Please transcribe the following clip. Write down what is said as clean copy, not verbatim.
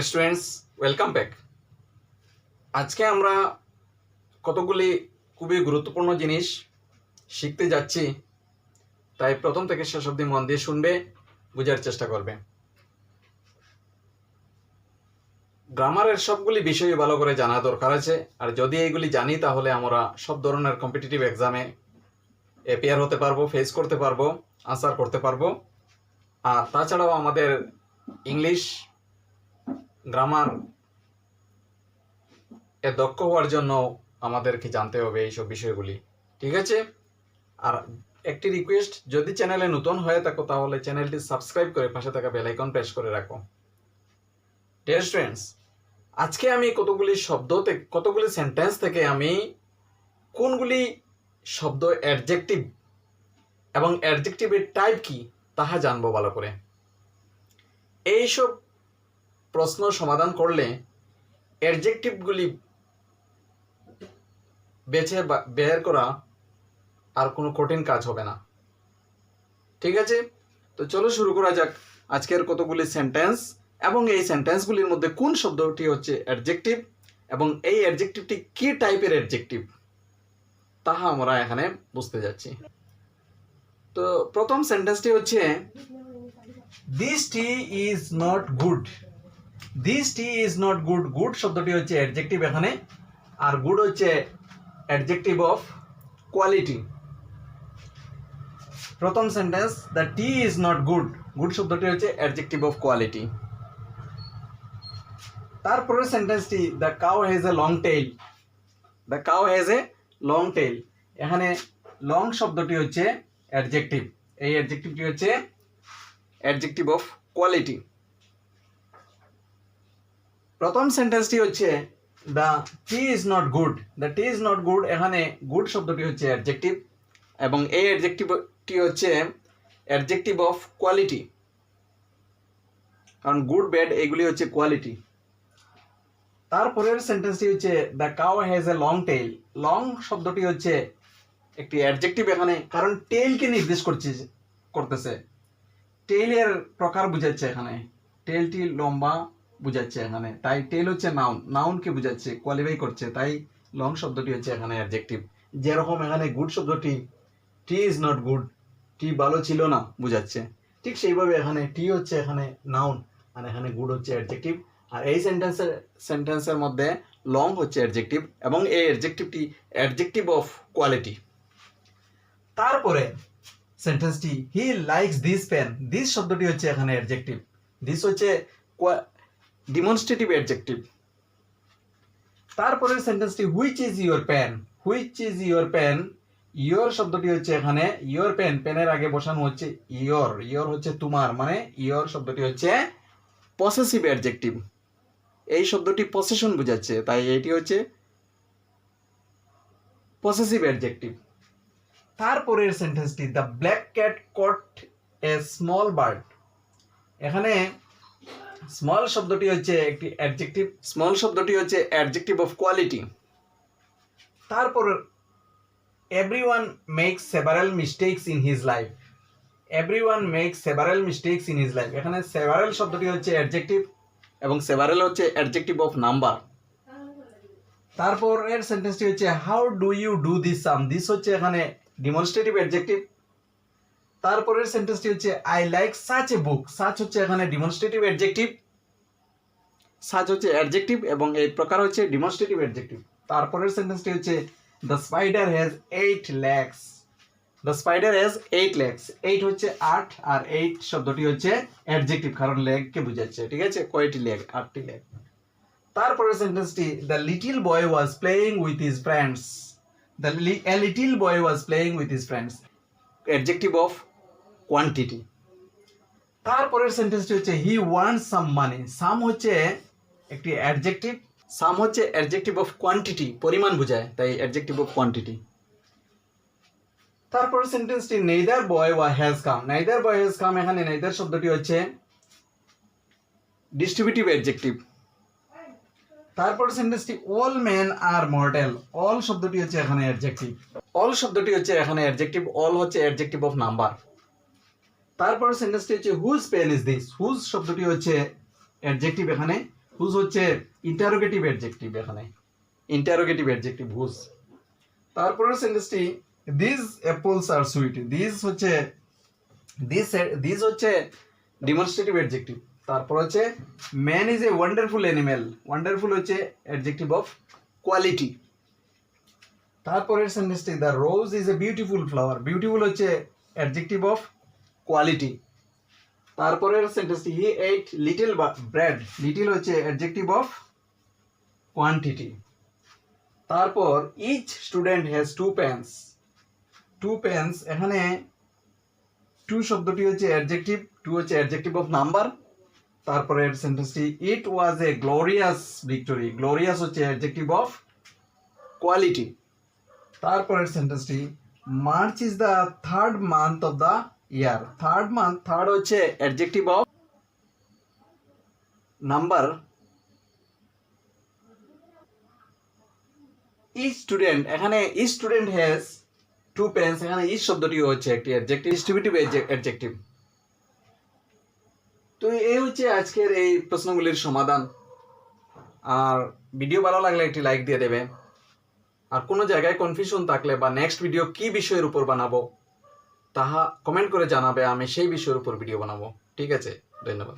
Students, welcome back. আজকে আমরা কতগুলি খুবই গুরুত্বপূর্ণ জিনিস শিখতে যাচ্ছি, তাই প্রথম থেকে শেষ অবধি মন দিয়ে শুনবে, বোঝার চেষ্টা করবে। গ্রামারের সবগুলি বিষয় ভালো করে জানা দরকার আছে, আর যদি এইগুলি জানি তাহলে আমরা সব ধরনের কম্পিটিটিভ এক্সামে অ্যাপিয়ার হতে পারবো, ফেস করতে পারবো, আনসার করতে পারবো। আর তাছাড়াও আমাদের ইংলিশ গ্রামার দক্ষ হওয়ার জন্য আমাদেরকে জানতে হবে এইসব বিষয়গুলি, ঠিক আছে? আর একটি রিকোয়েস্ট, যদি চ্যানেলে নতুন হয়ে থাকো তাহলে চ্যানেলটি সাবস্ক্রাইব করে পাশে থাকা বেল আইকন প্রেস করে রাখো। ডিয়ার স্টুডেন্টস, আজকে আমি কতগুলি সেন্টেন্স থেকে আমি কোনগুলি শব্দ অ্যাডজেক্টিভ এবং অ্যাডজেক্টিভের টাইপ কি তাহা জানবো ভালো করে। এইসব প্রশ্ন সমাধান করলে অ্যাডজেক্টিভগুলি বেছে বের করা আর কোনো কঠিন কাজ হবে না, ঠিক আছে? তো চলো শুরু করা যাক আজকের কতগুলি সেন্টেন্স, এবং এই সেন্টেন্সগুলির মধ্যে কোন শব্দটি হচ্ছে অ্যাডজেক্টিভ এবং এই অ্যাডজেক্টিভটি কি টাইপের অ্যাডজেক্টিভ তাহা আমরা এখানে বুঝতে যাচ্ছি। তো প্রথম সেন্টেন্সটি হচ্ছে this tea is not good. This tea is not good. Good শব্দটি হচ্ছে অ্যাডজেক্টিভ এখানে, আর গুড হচ্ছে অ্যাডজেক্টিভ অফ কোয়ালিটি। প্রথম sentence, the tea is not good. Good শব্দটি হচ্ছে অ্যাডজেক্টিভ অফ কোয়ালিটি। তারপরের সেন্টেন্সটি, the cow has a long tail. The cow has a long tail. এখানে লং শব্দটি হচ্ছে অ্যাডজেক্টিভ, এই অ্যাডজেক্টিভটি হচ্ছে অ্যাডজেক্টিভ অফ কোয়ালিটি। প্রথম সেন্টেন্সটি হচ্ছে the tea is not good. The tea is not good, এখানে গুড শব্দটি হচ্ছে অ্যাডজেক্টিভ এবং এই অ্যাডজেক্টিভটি হচ্ছে অ্যাডজেক্টিভ অফ কোয়ালিটি, কারণ গুড ব্যাড এগুলি হচ্ছে কোয়ালিটি। তারপরের সেন্টেন্সটি হচ্ছে the cow has a long tail. Long শব্দটি হচ্ছে একটি অ্যাডজেক্টিভ এখানে, কারণ টেইলকে নির্দেশ করতেছে, টেইলের প্রকার বুঝাচ্ছে এখানে, টেইলটি লম্বা বুঝাচ্ছে এখানে, তাই টেইল হচ্ছে নাউন, নাউনকে বুঝাচ্ছে, কোয়ালিফাই করছে, তাই লং শব্দটি হচ্ছে এখানে অ্যাডজেক্টিভ। যেরকম এখানে গুড শব্দটি টি ইজ নট গুড, টি ভালো ছিল না বুঝাচ্ছে, ঠিক সেইভাবে এখানে টি হচ্ছে এখানে নাউন আর এখানে গুড হচ্ছে অ্যাডজেক্টিভ। আর এই সেন্টেন্সের মধ্যে লং হচ্ছে অ্যাডজেক্টিভ এবং এই অ্যাডজেক্টিভটি অ্যাডজেক্টিভ অফ কোয়ালিটি। তারপরে সেন্টেন্সটি he likes this pen. This শব্দটি হচ্ছে এখানে অ্যাডজেক্টিভ, দিস হচ্ছে ডিমনস্ট্রেটিভ অ্যাডজেক্টিভ। তারপরের সেন্টেন্সটি which is your pen. Which is your pen, your শব্দটি হচ্ছে এখানে ইয়োর পেন, পেনের আগে বসানো হচ্ছে ইয়োর, ইয়োর হচ্ছে তোমার, মানে ইয়োর শব্দটি হচ্ছে পসেসিভ অ্যাডজেক্টিভ, এই শব্দটি পসেশন বোঝাচ্ছে, তাই এটি হচ্ছে পসেসিভ অ্যাডজেক্টিভ। তারপরের সেন্টেন্সটি the black cat caught a small bird. এখানে স্মল শব্দটি হচ্ছে একটি অ্যাডজেক্টিভ, স্মল শব্দটি হচ্ছে অ্যাডজেক্টিভ অফ কোয়ালিটি। তারপর everyone makes several mistakes in his life. Everyone makes several mistakes in his life, এখানে সেভারাল শব্দটি হচ্ছে অ্যাডজেক্টিভ এবং সেভারাল হচ্ছে অ্যাডজেক্টিভ অফ নাম্বার। তারপর এর সেন্টেন্সটি হচ্ছে how do you do this sum. This হচ্ছে এখানে ডিমনস্ট্রেটিভ অ্যাডজেক্টিভ। তারপরের সেন্টেন্সটি হচ্ছে I like such a book. Such হচ্ছে এখানে ডিমনস্ট্রেটিভ অ্যাডজেক্টিভ, সাচ হচ্ছে অ্যাডজেক্টিভ এবং এই প্রকার হচ্ছে ডিমনস্ট্রেটিভ অ্যাডজেক্টিভ। তারপরের সেন্টেন্সটি হচ্ছে the spider has 8 legs। The spider has 8 legs। 8 হচ্ছে 8 আর 8 শব্দটি হচ্ছে অ্যাডজেক্টিভ, কারণ লেগকে বোঝাচ্ছে, ঠিক আছে? কয়টি লেগ? 8টি লেগ। তারপরের সেন্টেন্সটি the little boy was playing with his friends. A little boy was playing with his friends, adjective of quantity. তারপরের সেন্টেন্সটি হচ্ছে হি ওয়ান্টস সাম মানি। সাম হচ্ছে একটি অ্যাডজেক্টিভ, সাম হচ্ছে অ্যাডজেক্টিভ অফ কোয়ান্টিটি, পরিমাণ বোঝায়, তাই অ্যাডজেক্টিভ অফ কোয়ান্টিটি। তারপরের সেন্টেন্সটি neither boy has come. Neither boy has come, এখানে নেইদার শব্দটি হচ্ছে ডিস্ট্রিবিউটিভ অ্যাডজেক্টিভ। তারপর সেন্টেন্সটি all men are mortal. All শব্দটি হচ্ছে এখানে অ্যাডজেক্টিভ, অল শব্দটি হচ্ছে এখানে অ্যাডজেক্টিভ, অল হচ্ছে অ্যাডজেক্টিভ অফ নাম্বার। তারপর সেন্টেন্সটি হচ্ছে whose pen is this. Whose শব্দটি হচ্ছে অ্যাডজেক্টিভ, এখানে হুজ হচ্ছে ইন্টারোগেটিভ অ্যাডজেক্টিভ, এখানে ইন্টারোগেটিভ অ্যাডজেক্টিভ হুজ। তারপরের সেন্টেন্সটি this apples are sweet, this হচ্ছে ডিমনস্ট্রেটিভ অ্যাডজেক্টিভ। তারপর হচ্ছে man is a wonderful animal, wonderful হচ্ছে অ্যাডজেক্টিভ অফ কোয়ালিটি। তারপরের সেন্টেন্সটি the rose is a beautiful flower, beautiful হচ্ছে অ্যাডজেক্টিভ অফ কোয়ালিটি। তারপরের সেন্টেন্সটি he ate little bread, little হচ্ছে অ্যাডজেক্টিভ অফ কোয়ান্টিটি। তারপর each student has two pens, two pens, এখানে two শব্দটি হচ্ছে অ্যাডজেক্টিভ, টু হচ্ছে অ্যাডজেক্টিভ অফ নাম্বার। তারপরের সেন্টেন্সটি it was a glorious victory, glorious হচ্ছে অ্যাডজেক্টিভ অফ কোয়ালিটি। তারপরের সেন্টেন্সটি March is the third month of the year, third month, third হচ্ছে adjective of number. Each student, এখানে each student has two pens, এখানে each শব্দটি হচ্ছে একটি adjective, distributive adjective. তো এই হচ্ছে আজকের এই প্রশ্নগুলির সমাধান। আর ভিডিও ভালো লাগলে একটি লাইক দিয়ে দেবে। আর কোনো জায়গায় কনফিউশন থাকলে বা নেক্সট ভিডিও কি বিষয়ের উপর বানাবো তাহা কমেন্ট করে জানাবে, আমি সেই বিষয়ের উপর ভিডিও বানাবো। ঠিক আছে, ধন্যবাদ।